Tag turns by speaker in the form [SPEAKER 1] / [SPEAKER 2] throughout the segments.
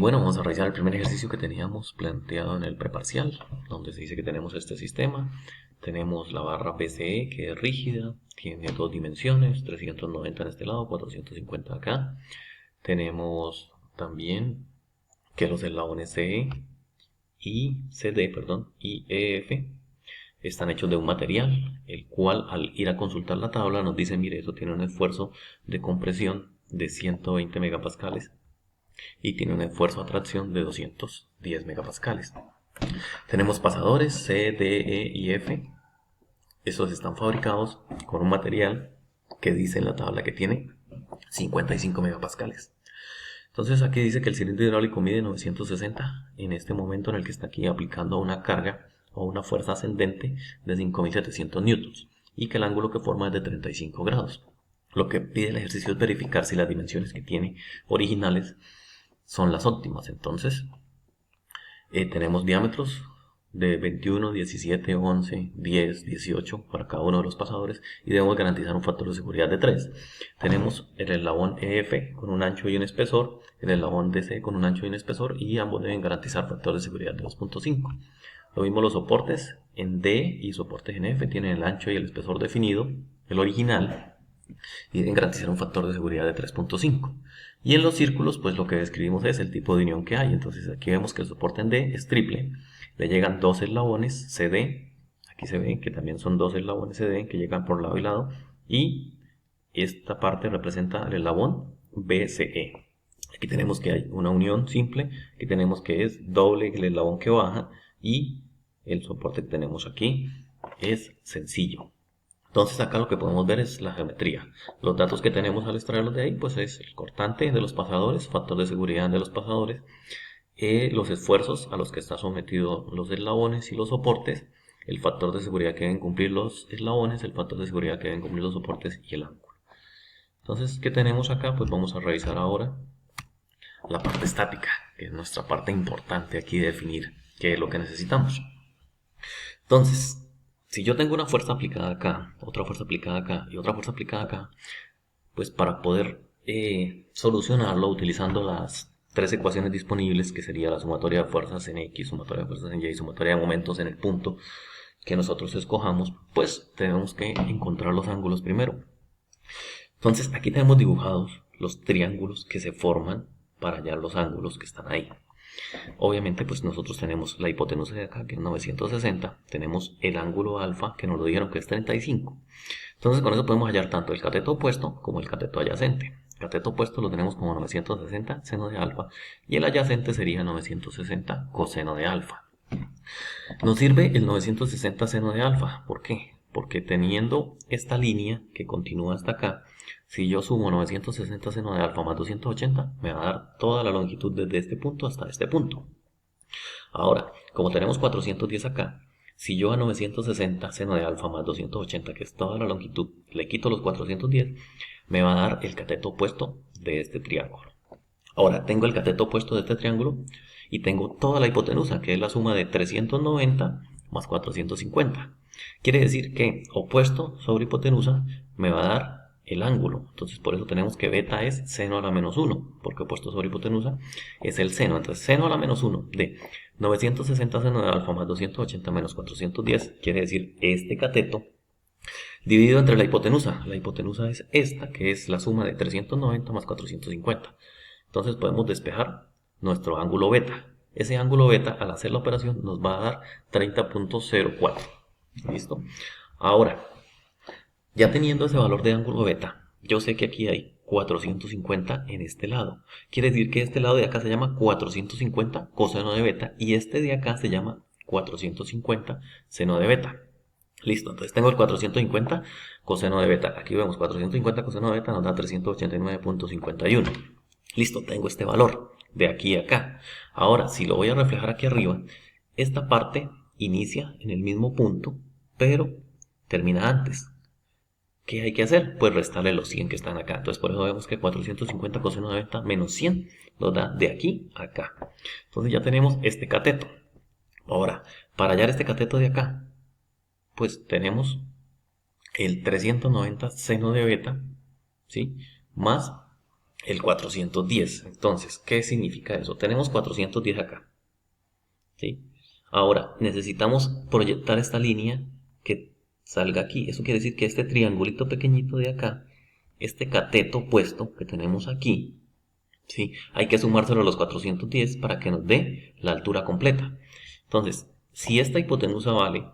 [SPEAKER 1] Bueno, vamos a realizar el primer ejercicio que teníamos planteado en el preparcial, donde se dice que tenemos este sistema. Tenemos la barra BCE, que es rígida, tiene dos dimensiones, 390 en este lado, 450 acá. Tenemos también que los eslabones CE y CD, perdón, y EF están hechos de un material, el cual al ir a consultar la tabla nos dice, mire, eso tiene un esfuerzo de compresión de 120 megapascales y tiene un esfuerzo de atracción de 210 megapascales. Tenemos pasadores C, D, E y F. Estos están fabricados con un material que dice en la tabla que tiene 55 megapascales. Entonces aquí dice que el cilindro hidráulico mide 960 en este momento en el que está aquí aplicando una carga o una fuerza ascendente de 5700 newtons y que el ángulo que forma es de 35 grados. Lo que pide el ejercicio es verificar si las dimensiones que tiene originales son las óptimas. Entonces tenemos diámetros de 21, 17, 11, 10, 18 para cada uno de los pasadores y debemos garantizar un factor de seguridad de 3. Tenemos el eslabón EF con un ancho y un espesor, el eslabón DC con un ancho y un espesor y ambos deben garantizar factor de seguridad de 2.5. Lo mismo los soportes en D y soportes en F tienen el ancho y el espesor definido, el original, y deben garantizar un factor de seguridad de 3.5. Y en los círculos, pues lo que describimos es el tipo de unión que hay. Entonces aquí vemos que el soporte en D es triple, le llegan dos eslabones CD, aquí se ve que también son dos eslabones CD que llegan por lado y lado, y esta parte representa el eslabón BCE. Aquí tenemos que hay una unión simple, aquí tenemos que es doble el eslabón que baja, y el soporte que tenemos aquí es sencillo. Entonces acá lo que podemos ver es la geometría. Los datos que tenemos al extraerlos de ahí, pues es el cortante de los pasadores, factor de seguridad de los pasadores, los esfuerzos a los que están sometidos los eslabones y los soportes, el factor de seguridad que deben cumplir los eslabones, el factor de seguridad que deben cumplir los soportes y el ángulo. Entonces, ¿qué tenemos acá? Pues vamos a revisar ahora la parte estática, que es nuestra parte importante aquí de definir qué es lo que necesitamos. Entonces, si yo tengo una fuerza aplicada acá, otra fuerza aplicada acá y otra fuerza aplicada acá, pues para poder solucionarlo utilizando las tres ecuaciones disponibles, que sería la sumatoria de fuerzas en X, sumatoria de fuerzas en Y y sumatoria de momentos en el punto que nosotros escojamos, pues tenemos que encontrar los ángulos primero. Entonces aquí tenemos dibujados los triángulos que se forman para hallar los ángulos que están ahí. Obviamente pues nosotros tenemos la hipotenusa de acá que es 960, tenemos el ángulo alfa que nos lo dieron que es 35. Entonces con eso podemos hallar tanto el cateto opuesto como el cateto adyacente. El cateto opuesto lo tenemos como 960 seno de alfa y el adyacente sería 960 coseno de alfa. Nos sirve el 960 seno de alfa. ¿Por qué? Porque teniendo esta línea que continúa hasta acá, si yo sumo 960 seno de alfa más 280, me va a dar toda la longitud desde este punto hasta este punto. Ahora, como tenemos 410 acá, si yo a 960 seno de alfa más 280, que es toda la longitud, le quito los 410, me va a dar el cateto opuesto de este triángulo. Ahora, tengo el cateto opuesto de este triángulo y tengo toda la hipotenusa, que es la suma de 390 más 450. Quiere decir que opuesto sobre hipotenusa me va a dar el ángulo. Entonces por eso tenemos que beta es seno a la menos 1, porque opuesto sobre hipotenusa es el seno. Entonces seno a la menos 1 de 960 seno de alfa más 280 menos 410 quiere decir este cateto dividido entre la hipotenusa. La hipotenusa es esta, que es la suma de 390 más 450. Entonces podemos despejar nuestro ángulo beta. Ese ángulo beta al hacer la operación nos va a dar 30.04. ¿Listo? Ahora, ya teniendo ese valor de ángulo beta, yo sé que aquí hay 450 en este lado. Quiere decir que este lado de acá se llama 450 coseno de beta y este de acá se llama 450 seno de beta. Listo, entonces tengo el 450 coseno de beta. Aquí vemos 450 coseno de beta nos da 389.51. Listo, tengo este valor de aquí a acá. Ahora, si lo voy a reflejar aquí arriba, esta parte inicia en el mismo punto, pero termina antes. ¿Qué hay que hacer? Pues restarle los 100 que están acá. Entonces por eso vemos que 450 coseno de beta menos 100 nos da de aquí a acá. Entonces ya tenemos este cateto. Ahora, para hallar este cateto de acá, pues tenemos el 390 seno de beta, ¿sí? Más el 410. Entonces, ¿qué significa eso? Tenemos 410 acá, ¿sí? Ahora, necesitamos proyectar esta línea que salga aquí. Eso quiere decir que este triangulito pequeñito de acá, este cateto opuesto que tenemos aquí, ¿sí? Hay que sumárselo a los 410 para que nos dé la altura completa. Entonces, si esta hipotenusa vale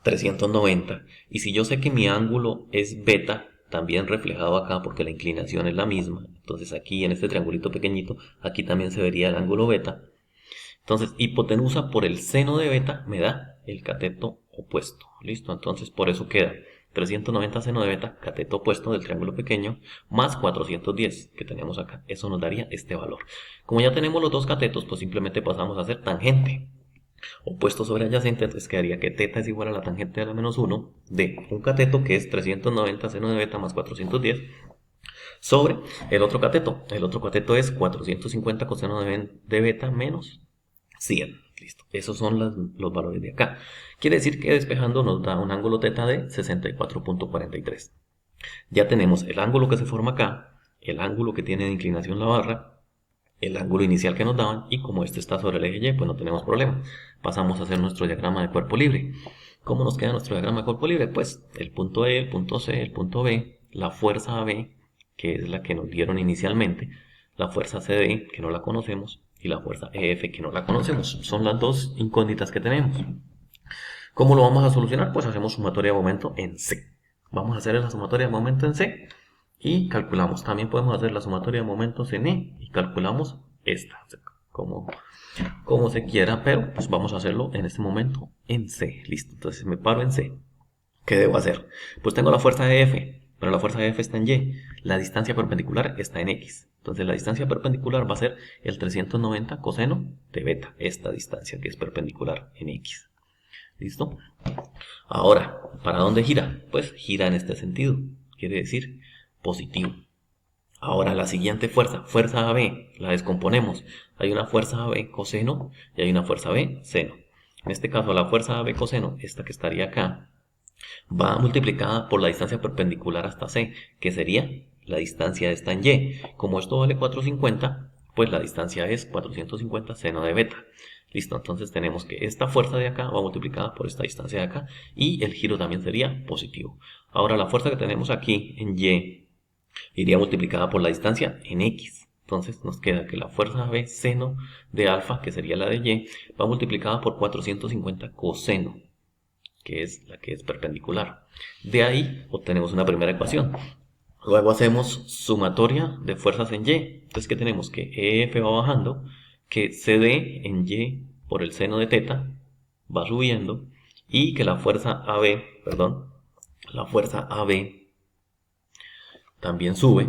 [SPEAKER 1] 390 y si yo sé que mi ángulo es beta, también reflejado acá porque la inclinación es la misma, entonces aquí en este triangulito pequeñito, aquí también se vería el ángulo beta. Entonces, hipotenusa por el seno de beta me da el cateto opuesto. ¿Listo? Entonces, por eso queda 390 seno de beta, cateto opuesto del triángulo pequeño, más 410 que tenemos acá. Eso nos daría este valor. Como ya tenemos los dos catetos, pues simplemente pasamos a hacer tangente. Opuesto sobre adyacente, entonces quedaría que teta es igual a la tangente de la menos 1 de un cateto que es 390 seno de beta más 410 sobre el otro cateto. El otro cateto es 450 coseno de beta menos 100. Listo. Esos son los valores de acá. Quiere decir que despejando nos da un ángulo teta de 64.43. Ya tenemos el ángulo que se forma acá, el ángulo que tiene de inclinación la barra, el ángulo inicial que nos daban, y como este está sobre el eje Y, pues no tenemos problema. Pasamos a hacer nuestro diagrama de cuerpo libre. ¿Cómo nos queda nuestro diagrama de cuerpo libre? Pues el punto E, el punto C, el punto B, la fuerza AB, que es la que nos dieron inicialmente, la fuerza CD, que no la conocemos, y la fuerza EF, que no la conocemos. Son las dos incógnitas que tenemos. ¿Cómo lo vamos a solucionar? Pues hacemos sumatoria de momento en C. Vamos a hacer la sumatoria de momento en C y calculamos. También podemos hacer la sumatoria de momentos en E y calculamos esta, como se quiera, pero pues vamos a hacerlo en este momento en C. Listo, entonces me paro en C. ¿Qué debo hacer? Pues tengo la fuerza de F, pero la fuerza de F está en Y. La distancia perpendicular está en X. Entonces la distancia perpendicular va a ser el 390 coseno de beta, esta distancia que es perpendicular en X. ¿Listo? Ahora, ¿para dónde gira? Pues gira en este sentido. Quiere decir positivo. Ahora la siguiente fuerza, fuerza AB, la descomponemos. Hay una fuerza AB coseno y hay una fuerza B seno. En este caso la fuerza AB coseno, esta que estaría acá, va multiplicada por la distancia perpendicular hasta C, que sería la distancia esta en Y. Como esto vale 450, pues la distancia es 450 seno de beta. Listo, entonces tenemos que esta fuerza de acá va multiplicada por esta distancia de acá y el giro también sería positivo. Ahora la fuerza que tenemos aquí en Y iría multiplicada por la distancia en X. Entonces nos queda que la fuerza B seno de alfa, que sería la de Y, va multiplicada por 450 coseno, que es la que es perpendicular. De ahí obtenemos una primera ecuación. Luego hacemos sumatoria de fuerzas en Y. Entonces, ¿qué tenemos? Que EF va bajando, que CD en Y por el seno de teta va subiendo y que la fuerza AB también sube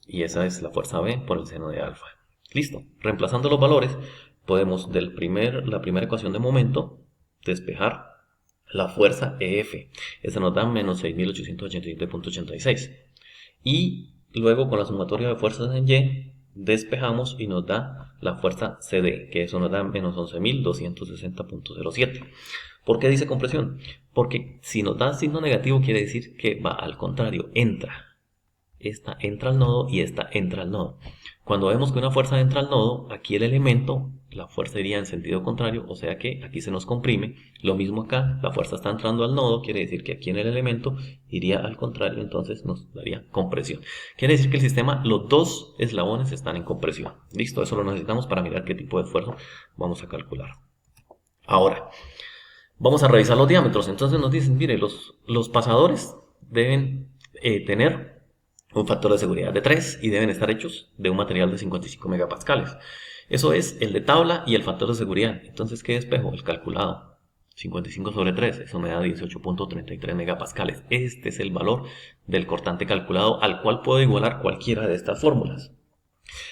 [SPEAKER 1] y esa es la fuerza B por el seno de alfa. Listo. Reemplazando los valores, podemos la primera ecuación de momento despejar la fuerza EF. Esa nos da menos 6.887.86. Y luego con la sumatoria de fuerzas en Y despejamos y nos da la fuerza CD, que eso nos da menos 11.260.07. ¿Por qué dice compresión? Porque si nos da signo negativo quiere decir que va al contrario, entra. Esta entra al nodo y esta entra al nodo. Cuando vemos que una fuerza entra al nodo, aquí el elemento, la fuerza iría en sentido contrario, o sea que aquí se nos comprime. Lo mismo acá, la fuerza está entrando al nodo, quiere decir que aquí en el elemento iría al contrario, entonces nos daría compresión. Quiere decir que el sistema, los dos eslabones están en compresión. Listo, eso lo necesitamos para mirar qué tipo de esfuerzo vamos a calcular. Ahora, vamos a revisar los diámetros. Entonces nos dicen, mire, los pasadores deben tener un factor de seguridad de 3 y deben estar hechos de un material de 55 megapascales. Eso es el de tabla y el factor de seguridad. Entonces, ¿qué despejo? El calculado. 55 sobre 3, eso me da 18.33 megapascales. Este es el valor del cortante calculado al cual puedo igualar cualquiera de estas fórmulas.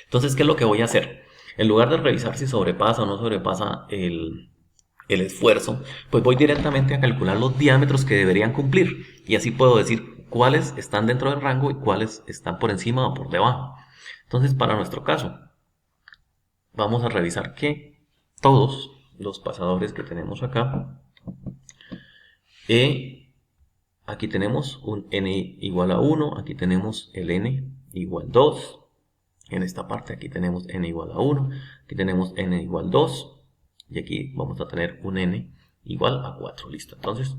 [SPEAKER 1] Entonces, ¿qué es lo que voy a hacer? En lugar de revisar si sobrepasa o no sobrepasa el esfuerzo, pues voy directamente a calcular los diámetros que deberían cumplir y así puedo decir cuáles están dentro del rango y cuáles están por encima o por debajo. Entonces, para nuestro caso, vamos a revisar que todos los pasadores que tenemos acá, aquí tenemos un n igual a 1, aquí tenemos el n igual a 2, en esta parte. Aquí tenemos n igual a 1, aquí tenemos n igual a 2 y aquí vamos a tener un n igual a 4. Listo. Entonces,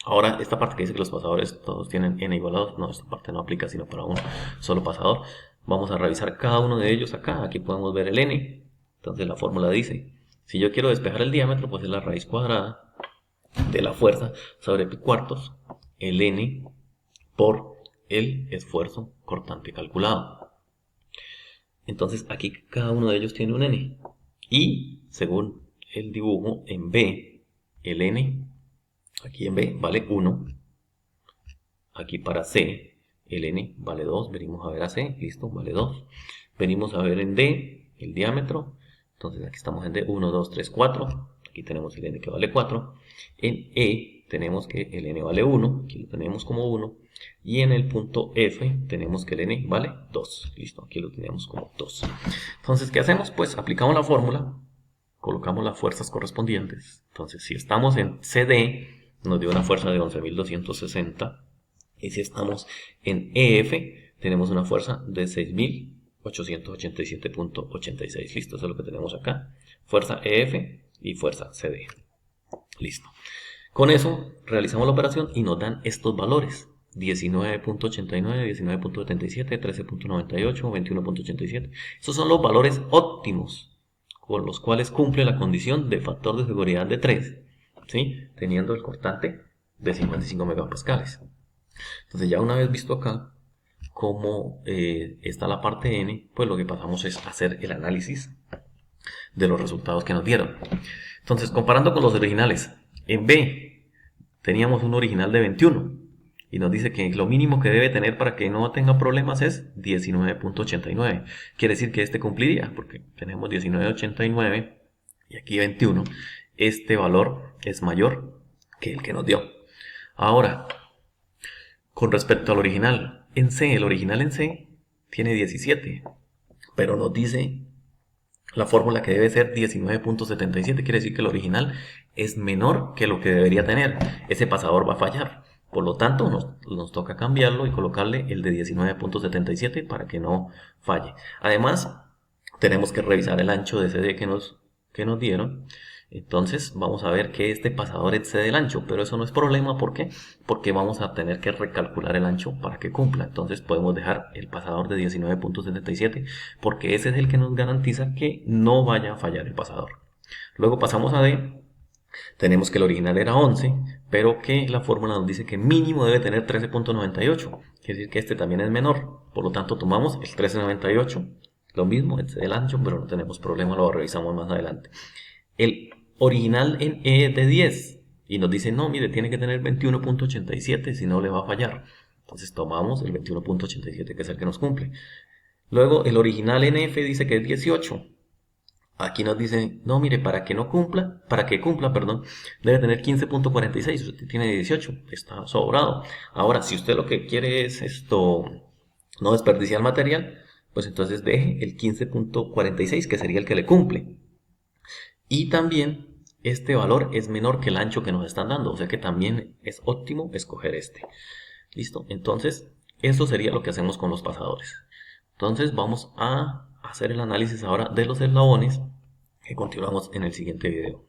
[SPEAKER 1] ahora esta parte que dice que los pasadores todos tienen n igual a 2, no, esta parte no aplica sino para un solo pasador. Vamos a revisar cada uno de ellos acá. Aquí podemos ver el n. Entonces la fórmula dice, si yo quiero despejar el diámetro, pues es la raíz cuadrada de la fuerza sobre pi cuartos, el n por el esfuerzo cortante calculado. Entonces aquí cada uno de ellos tiene un n. Y según el dibujo en B, el n, aquí en B vale 1. Aquí para C, el n vale 2. Venimos a ver a C, listo, vale 2. Venimos a ver en D, el diámetro. Entonces aquí estamos en D, 1, 2, 3, 4. Aquí tenemos el n que vale 4. En E tenemos que el n vale 1. Aquí lo tenemos como 1. Y en el punto F tenemos que el n vale 2. Listo, aquí lo tenemos como 2. Entonces, ¿qué hacemos? Pues aplicamos la fórmula, colocamos las fuerzas correspondientes. Entonces, si estamos en CD, nos dio una fuerza de 11.260. Y si estamos en EF, tenemos una fuerza de 6.887.86. Listo, eso es lo que tenemos acá. Fuerza EF y fuerza CD. Listo. Con eso realizamos la operación y nos dan estos valores. 19.89, 19.77, 13.98, 21.87. Esos son los valores óptimos con los cuales cumple la condición de factor de seguridad de 3, ¿sí? Teniendo el cortante de 55 megapascales. Entonces ya una vez visto acá cómo está la parte n, pues lo que pasamos es hacer el análisis de los resultados que nos dieron. Entonces, comparando con los originales, en B teníamos un original de 21 y nos dice que lo mínimo que debe tener para que no tenga problemas es 19.89. Quiere decir que este cumpliría, porque tenemos 19.89 y aquí 21. Este valor es mayor que el que nos dio. Ahora, con respecto al original en C, el original en C tiene 17, pero nos dice la fórmula que debe ser 19.77. Quiere decir que el original es menor que lo que debería tener. Ese pasador va a fallar. Por lo tanto, nos toca cambiarlo y colocarle el de 19.77 para que no falle. Además, tenemos que revisar el ancho de CD que nos dieron. Entonces vamos a ver que este pasador excede el ancho, pero eso no es problema. ¿Por qué? Porque vamos a tener que recalcular el ancho para que cumpla. Entonces podemos dejar el pasador de 19.77 porque ese es el que nos garantiza que no vaya a fallar el pasador. Luego pasamos a D. Tenemos que el original era 11, pero que la fórmula nos dice que mínimo debe tener 13.98. Quiere decir que este también es menor. Por lo tanto tomamos el 13.98. Lo mismo, excede el ancho, pero no tenemos problema, lo revisamos más adelante. El original en E es de 10 y nos dice, no, mire, tiene que tener 21.87, si no le va a fallar. Entonces tomamos el 21.87, que es el que nos cumple. Luego el original en F dice que es 18. Aquí nos dice, no, mire, para que cumpla, debe tener 15.46, usted tiene 18, está sobrado. Ahora, si usted lo que quiere es no desperdiciar material, pues entonces deje el 15.46, que sería el que le cumple. Y también este valor es menor que el ancho que nos están dando, o sea que también es óptimo escoger este. ¿Listo? Entonces, eso sería lo que hacemos con los pasadores. Entonces vamos a hacer el análisis ahora de los eslabones, que continuamos en el siguiente video.